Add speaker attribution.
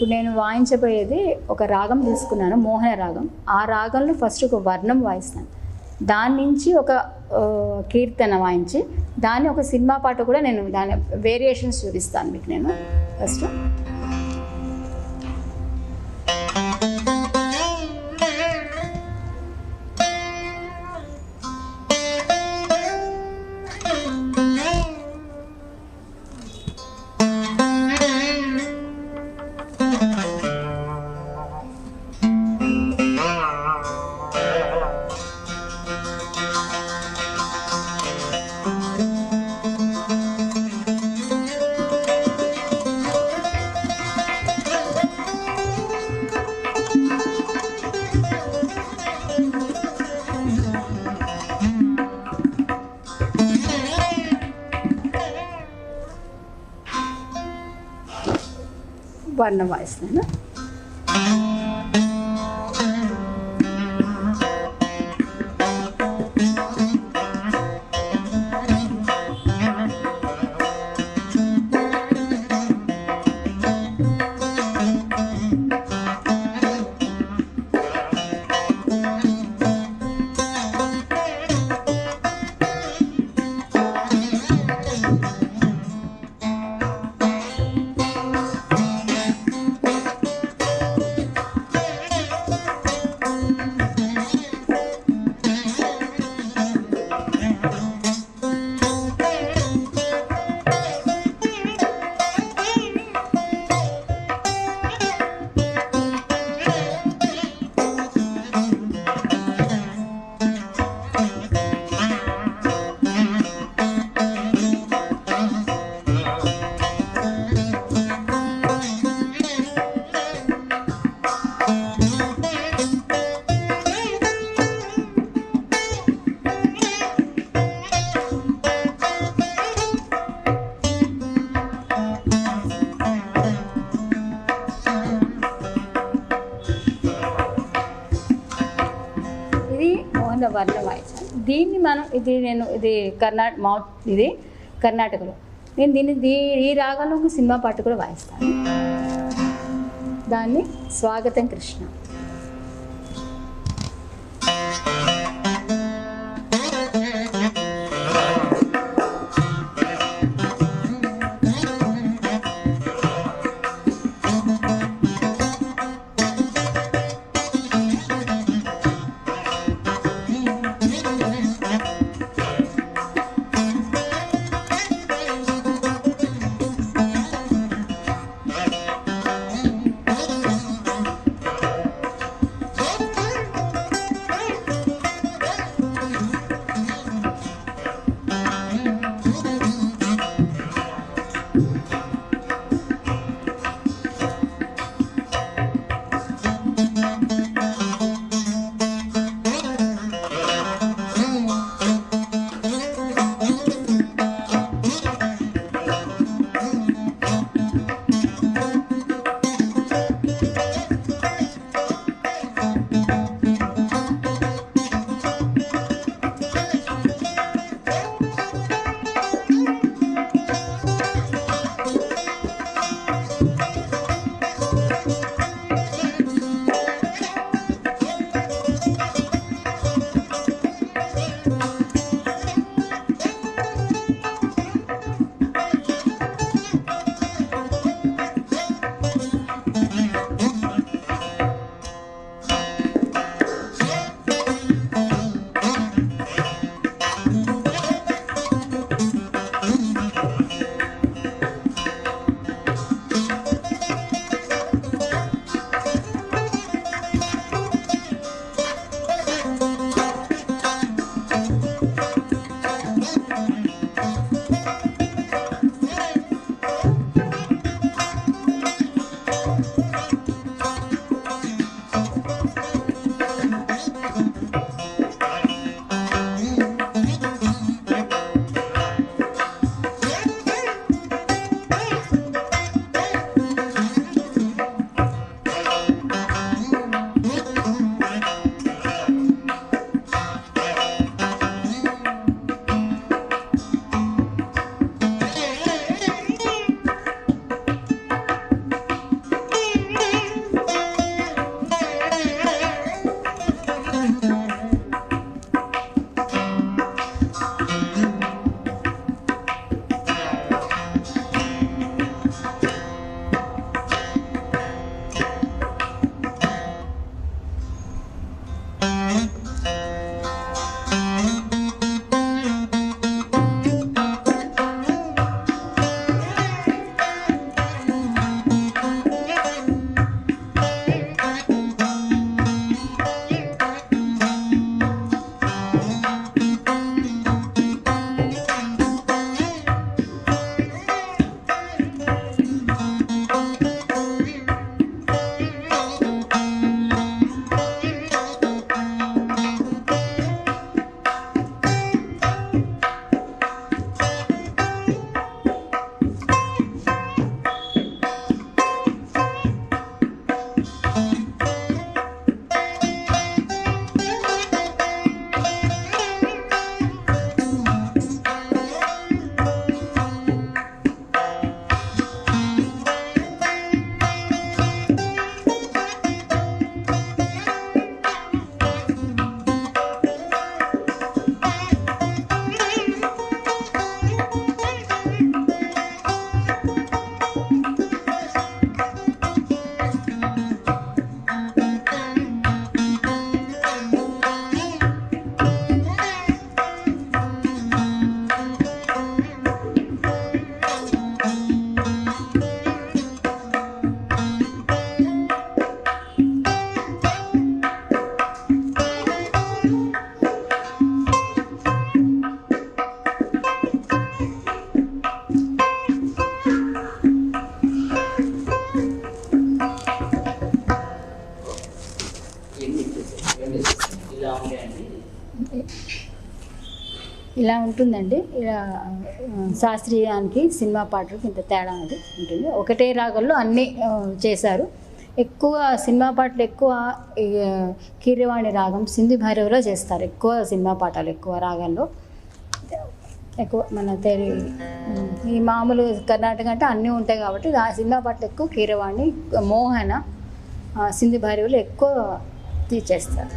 Speaker 1: ఇప్పుడు నేను వాయించబోయేది ఒక రాగం తీసుకున్నాను, మోహన రాగం. ఆ రాగంలో ఫస్ట్ ఒక వర్ణం వాయిస్తాను, దాని నుంచి ఒక కీర్తన వాయించి దాన్ని ఒక సినిమా పాట కూడా నేను దాని వేరియేషన్స్ చూపిస్తాను మీకు. నేను ఫస్ట్ వర్ణం వాయిస్తున్నాను. వర్ణం వాయించాను. దీన్ని మనం ఇది కర్ణాటకలో నేను ఈ రాగంలో ఒక సినిమా పాట కూడా వాయిస్తాను. దాన్ని స్వాగతం కృష్ణ. ఇలా ఉంటుందండి. ఇలా శాస్త్రీయానికి సినిమా పాటలకు ఇంత తేడా అనేది ఉంటుంది. ఒకటే రాగంలో అన్నీ చేశారు. ఎక్కువ సినిమా పాటలు ఎక్కువ కీరవాణి రాగం సింధు భైరవిలో చేస్తారు. ఎక్కువ సినిమా పాటలు ఎక్కువ రాగంలో ఎక్కువ మన ఈ మామూలు కర్ణాటక అంటే అన్నీ ఉంటాయి కాబట్టి ఆ సినిమా పాటలు ఎక్కువ కీరవాణి, మోహన, సింధు భైరవిలో ఎక్కువ తీర్చేస్తారు.